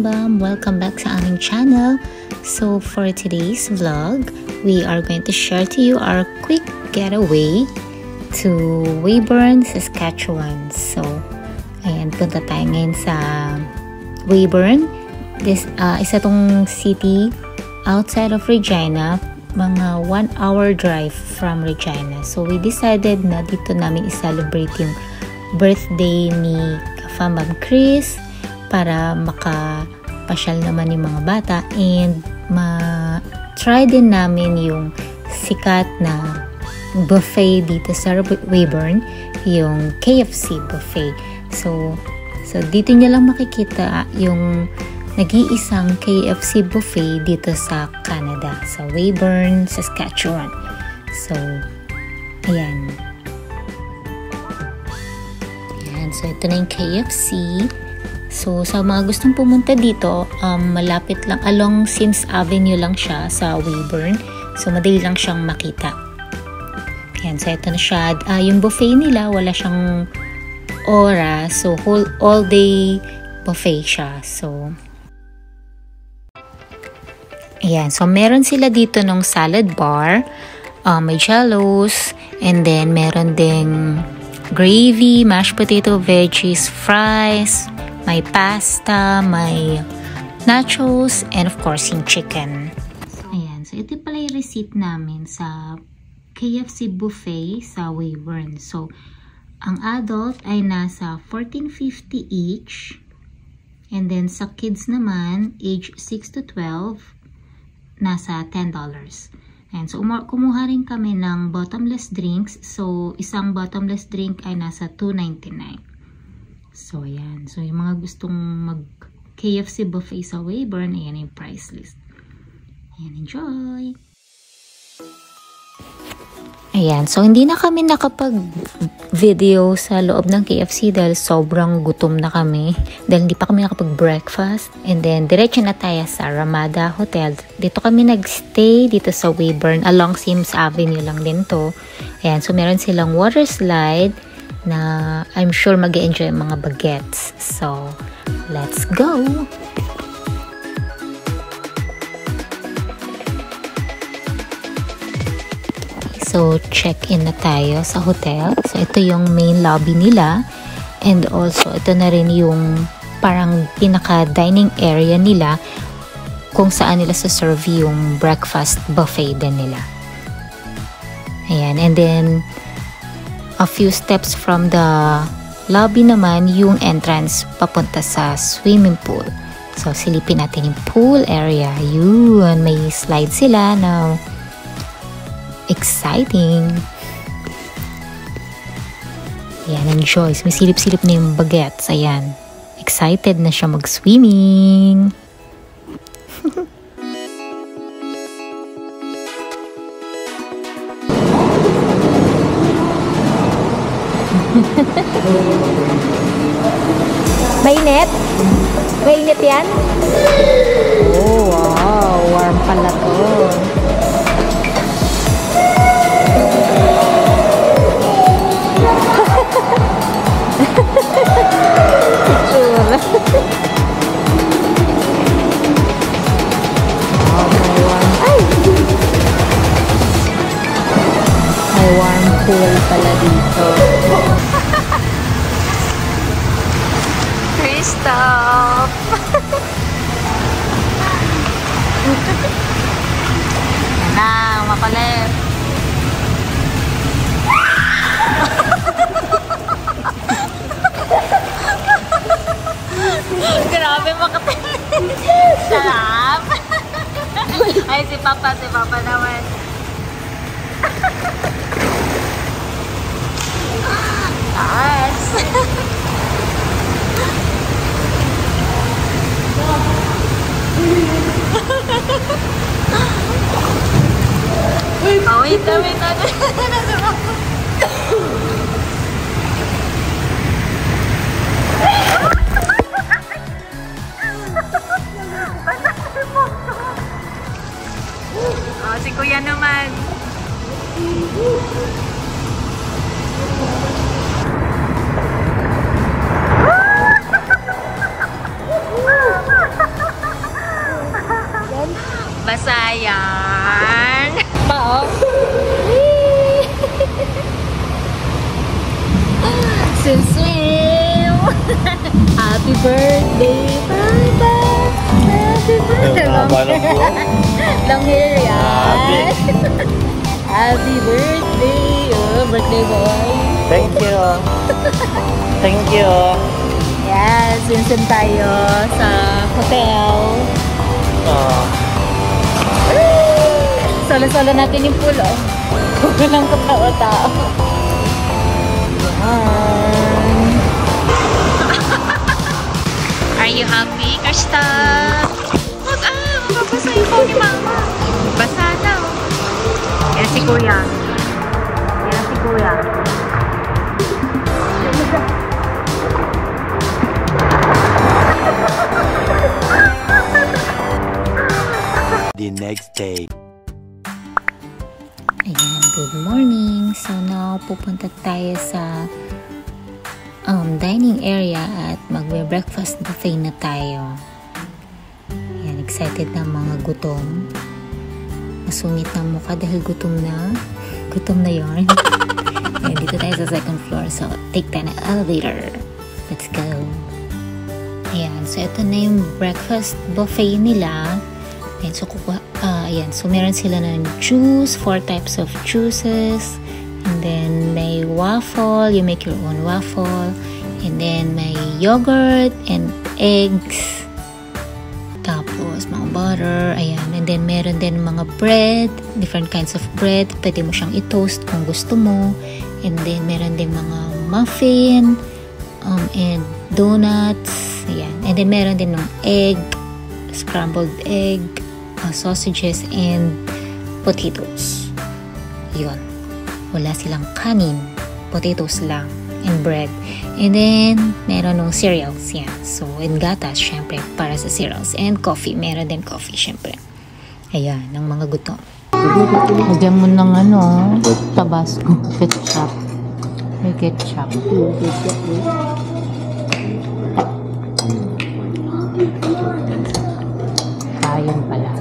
Bam! Welcome back sa aming channel. So for today's vlog, we are going to share to you our quick getaway to Weyburn, Saskatchewan. So ayan, punta tayo ngayon sa Weyburn. This isa tong city outside of Regina, mga 1 hour drive from Regina. So we decided na dito namin i-celebrate yung birthday ni Kafambam Chris para makapasyal naman yung mga bata and ma-try din namin yung sikat na buffet dito sa Weyburn, yung KFC buffet. So dito nyo lang makikita yung nag-iisang KFC buffet dito sa Canada, sa Weyburn, Saskatchewan. So ayan. So ito na yung KFC. So sa mga gustong pumunta dito, malapit lang, along Sims Avenue lang siya sa Weyburn. So madali lang siyang makita. Ayan, so ito na siya. Yung buffet nila, wala siyang oras. So all day buffet siya. So ayan, so meron sila dito ng salad bar, may jellos, and then meron ding gravy, mashed potato, veggies, fries, may pasta, may nachos, and of course yung chicken. Ayan, so ito pala yung receipt namin sa KFC buffet sa Weyburn. So ang adult ay nasa $14.50 each, and then sa kids naman age 6 to 12 nasa $10. And so kumuha rin kami ng bottomless drinks. So isang bottomless drink ay nasa $2.99. So ayan, so yung mga gustong mag KFC buffet sa Weyburn, ayan yung price list. Ayan, enjoy! Ayan, so hindi na kami nakapag-video sa loob ng KFC dahil sobrang gutom na kami. Dahil hindi pa kami nakapag-breakfast. And then, diretso na tayo sa Ramada Hotel. Dito kami nag-stay dito sa Weyburn. Along Sims Avenue lang din to. Ayan, so meron silang water slide na I'm sure mag-e-enjoy mga bagets. So, let's go! So, check-in na tayo sa hotel. So, ito yung main lobby nila. And also, ito na rin yung parang pinaka-dining area nila kung saan nila sa-serve yung breakfast buffet din nila. Ayan. And then, a few steps from the lobby naman, yung entrance papunta sa swimming pool. So, silipin natin yung pool area. Yun, may slide sila na exciting. Ayan, enjoy. May silip-silip na yung bagets. Ayan. Excited na siya mag-swimming. Mainit? Mainit yan? Oh, wow. Warm pala to. Pool pala dito. Christoph! Yan na, mapalit. Grabe makapili. Sarap! Ay, si Papa naman. Yes! Oh, wait. Oh, si Kuya naman. basayan. Pao. Swim. Happy birthday, Papa. Happy birthday. Long hair yan. Happy birthday. Oh, birthday boy. Thank you. Thank you. Yes, swim tayo sa hotel. Solo-solo natin yung pool, oh. Walang katao-tao. Are you happy, Krista? Mababasa yung phone ni Mama. Basa na, oh. Yan si Kuya. Yan si Kuya. The next day. Ayan, good morning. So now, pupunta tayo sa dining area at magbe-breakfast buffet na tayo. Ayan, excited na mga gutom. Masungit na mukha dahil gutom na. Gutom na yun. Ayan, dito tayo sa second floor. So, take tayo na elevator. Let's go. Ayan, so ito na yung breakfast buffet nila. Ayan, so so meron sila ng juice, 4 types of juices, and then may waffle, you make your own waffle, and then may yogurt and eggs, tapos mga butter, ayan, and then meron din mga bread, different kinds of bread, pwede mo siyang i-toast kung gusto mo, and then meron din mga muffin, and donuts, ayan, and then meron din ng egg, scrambled egg, sausages and potatoes. Yun. Wala silang kanin. Potatoes lang. And bread. And then, meron ng cereals. Yan. So, and gatas, syempre, para sa cereals. And coffee. Meron din coffee, syempre. Ayan, ng mga gutom. Lagyan mo ng Tabasco. Ketchup. May ketchup. Ayun pala.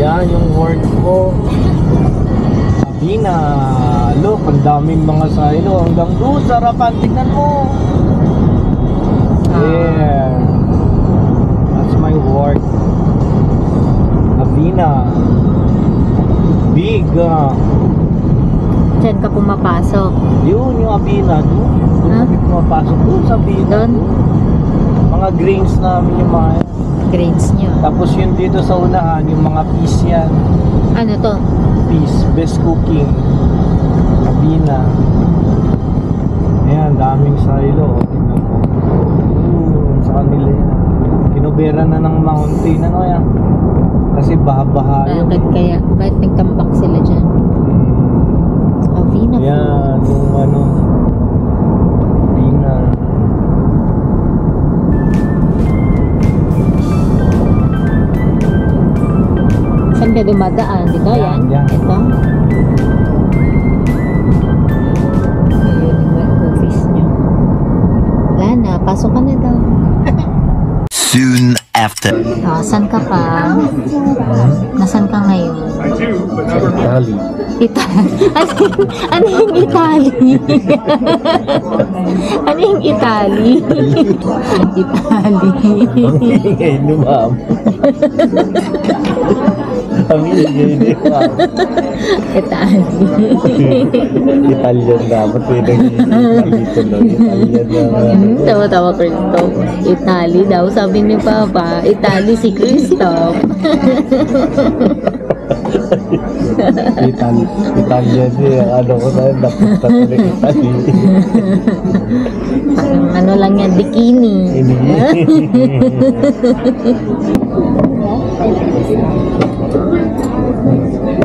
Yan yung work ko. Sabi na, look, ang daming mga silo. Hanggang doon, sarapan. Tignan mo. Yeah. That's my work. Avina. Big. Diyan ka pumapasok. Yun yung Avina. Doon. Huh? Pumapasok doon sa Avina. Doon? Mga grains namin yung mga Grains nyo. Tapos yun dito sa unahan, yung mga peas yan. Ano to? Peas, best cooking. Avina. Ayan, daming silo. Tingnan mo. Sa kanila yan. Kinubera na ng mountain. Ano yan? Kasi baha-baha yun. Bakit kaya? Bakit nagtambak sila dyan? Avina. Ayan, yung Avina. Saan ka dumadaan? Dito, yan? Yan. Ito? Ayun yung office nyo. Wala na, pasok ka na daw. Soon after. Oh, saan ka pa? Nasaan ka ngayon? Italy. Ano yung Italy? Ano yung Italy? Italy. Ngayon lumam. Kami ngayon lumam. Italy. Italian dapat. Italian naman. Tawa-tawa Christoph. Italy daw. Sabi ni Papa, Italy si Christoph. Italian niya. Ano ko na, napunta ko na Italy. Ano lang yan, bikini.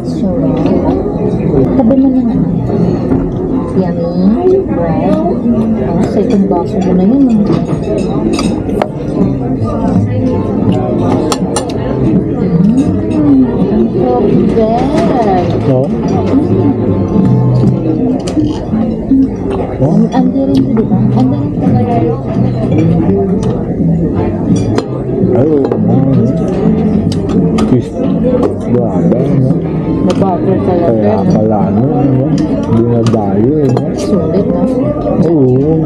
So, tabi mo na nga. Yummy bread. Oh, second baso mo na yun. Bread. So? Oh? Andi rin ito, diba? Andi rin ito. Ay, fish. Grabe, no? Mabatter talaga. Kaya pala, no? Dinadayo, no? Sulit, no? Oo.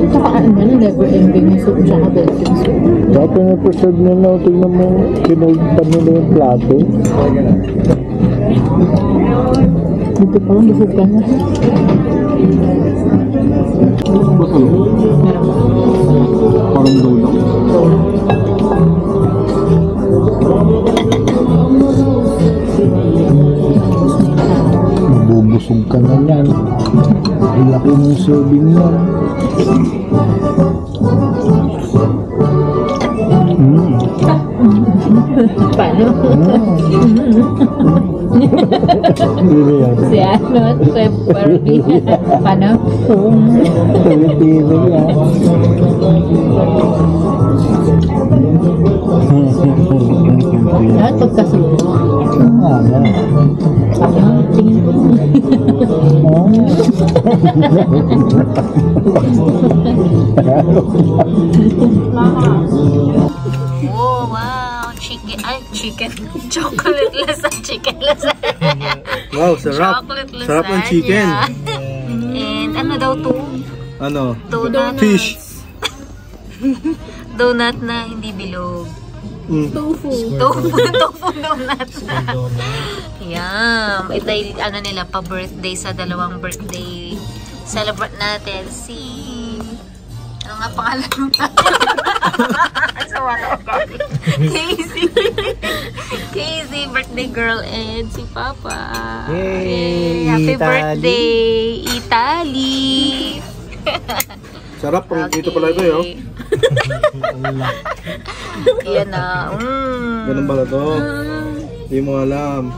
Tsaka ano, never ending yung soup tsaka bacon soup. Dati na preserve nila, tingnan mo, kinulpan nila yung plato. Dito pa lang, busog ka na. Parang dulong. Mabubusog ka na yan. Ang laki ng serving yan. Paano? Si ano, Chef Barbie. Paano? Pilipino yan. Lahat pagkasulo. Ano? Ano? Tingin ko. Oh, wow. Chicken. Ay, chicken. Chocolate lasagna. Chicken lasagna. Wow, sarap. Chocolate lasagna. Sarap ng chicken. And ano daw to? Ano? Donut. Fish. Donut na hindi bilog. Tofu donut. Yum. Ito yung ano nila, pa-birthday sa dalawang birthday. Celebrate natin si... Ano nga pangalan mo? Casey, birthday girl, and si Papa. Yay! Happy Italy. birthday, Italy! Sarap. Dito pala ito, yo. Yan na. Ganun pala to. Hindi mo alam.